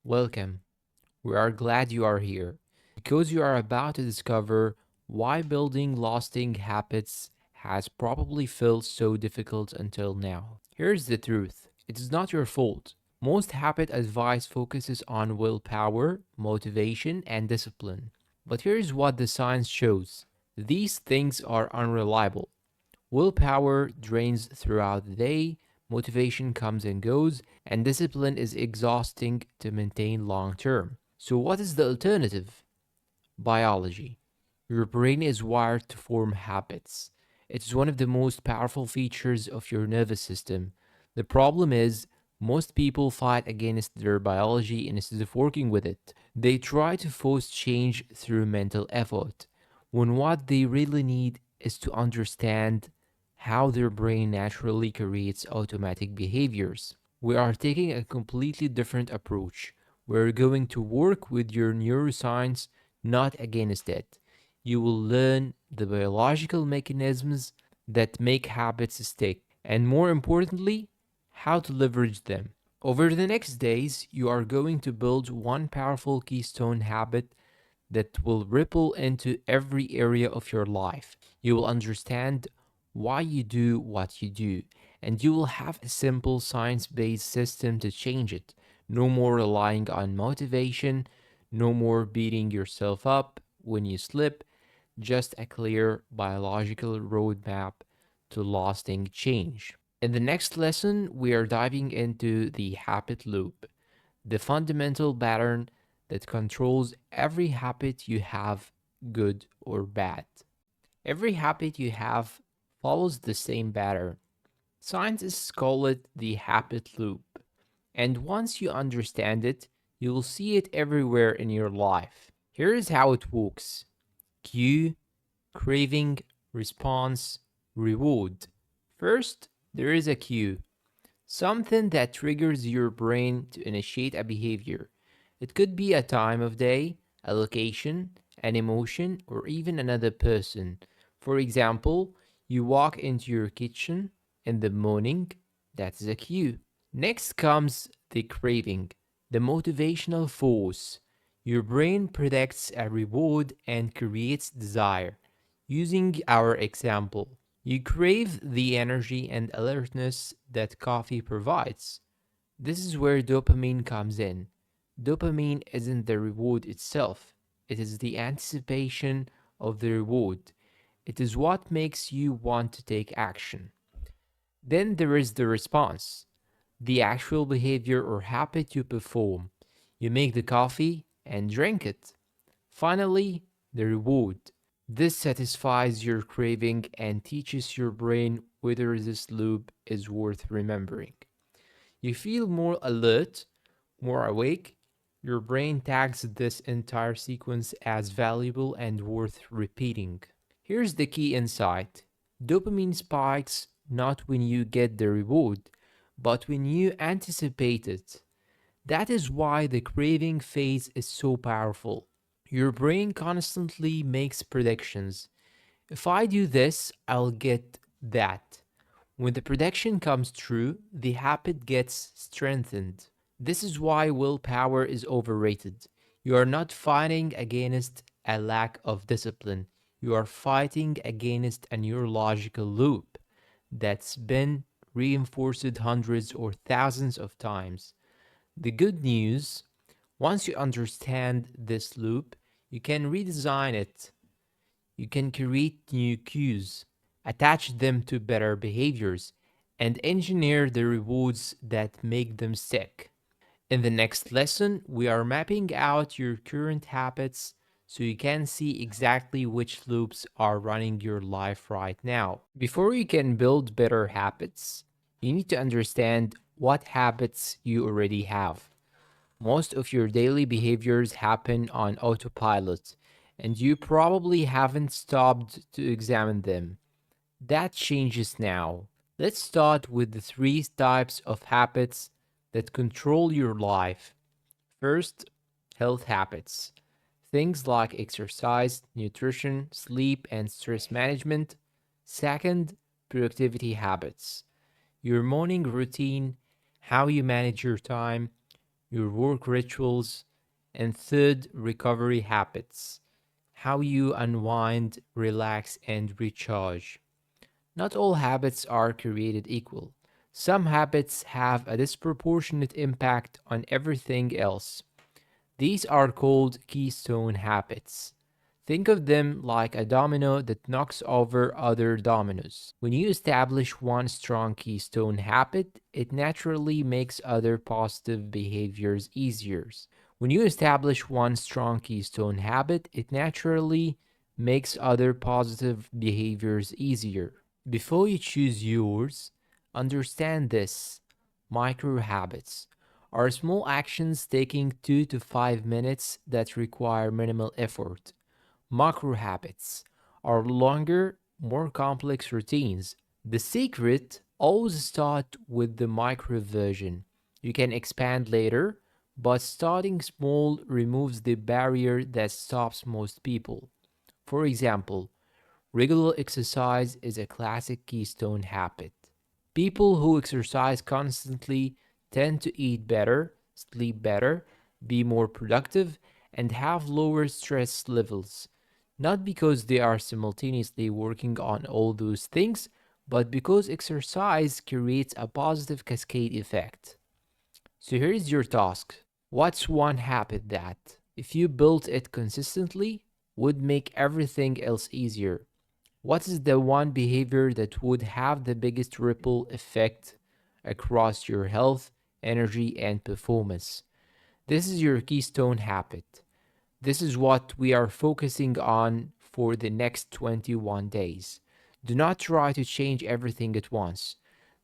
Welcome. We are glad you are here because you are about to discover why building lasting habits has probably felt so difficult until now. Here's the truth, it is not your fault. Most habit advice focuses on willpower, motivation, and discipline. But here's what the science shows these things are unreliable. Willpower drains throughout the day, motivation comes and goes, and discipline is exhausting to maintain long term. So, what is the alternative? Biology. Your brain is wired to form habits. It is one of the most powerful features of your nervous system. The problem is, most people fight against their biology instead of working with it. They try to force change through mental effort, when what they really need is to understand how their brain naturally creates automatic behaviors. We are taking a completely different approach. We're going to work with your neuroscience, not against it. You will learn the biological mechanisms that make habits stick, and more importantly, how to leverage them. Over the next days, you are going to build one powerful keystone habit that will ripple into every area of your life. You will understand why you do what you do, and you will have a simple science based system to change it. No more relying on motivation, no more beating yourself up when you slip, just a clear biological roadmap to lasting change. In the next lesson, we are diving into the habit loop, the fundamental pattern that controls every habit you have, good or bad. Every habit you have follows the same pattern. Scientists call it the habit loop. And once you understand it, you will see it everywhere in your life. Here is how it works: cue, craving, response, reward. First, there is a cue, something that triggers your brain to initiate a behavior. It could be a time of day, a location, an emotion, or even another person. For example, you walk into your kitchen in the morning, that is a cue. Next comes the craving, the motivational force. Your brain predicts a reward and creates desire. Using our example, you crave the energy and alertness that coffee provides. This is where dopamine comes in. Dopamine isn't the reward itself, it is the anticipation of the reward. It is what makes you want to take action. Then there is the response, the actual behavior or habit you perform. You make the coffee and drink it. Finally, the reward. This satisfies your craving and teaches your brain whether this loop is worth remembering. You feel more alert, more awake. Your brain tags this entire sequence as valuable and worth repeating. Here's the key insight: dopamine spikes not when you get the reward, but when you anticipate it. That is why the craving phase is so powerful. Your brain constantly makes predictions. If I do this, I'll get that. When the prediction comes true, the habit gets strengthened. This is why willpower is overrated. You are not fighting against a lack of discipline. You are fighting against a neurological loop that's been reinforced hundreds or thousands of times. The good news: once you understand this loop, you can redesign it. You can create new cues, attach them to better behaviors, and engineer the rewards that make them stick. In the next lesson, we are mapping out your current habits so you can see exactly which loops are running your life right now. Before you can build better habits, you need to understand what habits you already have. Most of your daily behaviors happen on autopilot, and you probably haven't stopped to examine them. That changes now. Let's start with the three types of habits that control your life. First, health habits. Things like exercise, nutrition, sleep, and stress management. Second, productivity habits. Your morning routine, how you manage your time, your work rituals, and third, recovery habits, how you unwind, relax, and recharge. Not all habits are created equal. Some habits have a disproportionate impact on everything else. These are called keystone habits. Think of them like a domino that knocks over other dominoes. When you establish one strong keystone habit, it naturally makes other positive behaviors easier. When you establish one strong keystone habit, it naturally makes other positive behaviors easier. Before you choose yours, understand this: micro habits are small actions taking 2 to 5 minutes that require minimal effort. Macro habits are longer, more complex routines. The secret: always start with the micro version. You can expand later, but starting small removes the barrier that stops most people. For example, regular exercise is a classic keystone habit. People who exercise constantly tend to eat better, sleep better, be more productive, and have lower stress levels. Not because they are simultaneously working on all those things, but because exercise creates a positive cascade effect. So here's your task. What's one habit that, if you built it consistently, would make everything else easier? What is the one behavior that would have the biggest ripple effect across your health, energy, and performance? This is your keystone habit. This is what we are focusing on for the next 21 days. Do not try to change everything at once.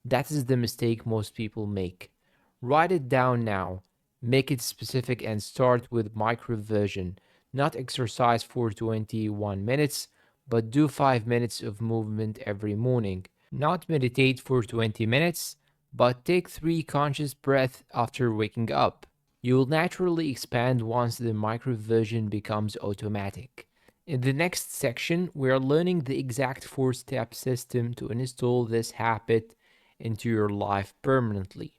That is the mistake most people make. Write it down now. Make it specific and start with micro version. Not exercise for 21 minutes, but do 5 minutes of movement every morning. Not meditate for 20 minutes, but take 3 conscious breaths after waking up. You will naturally expand once the micro version becomes automatic. In the next section, we are learning the exact 4-step system to install this habit into your life permanently.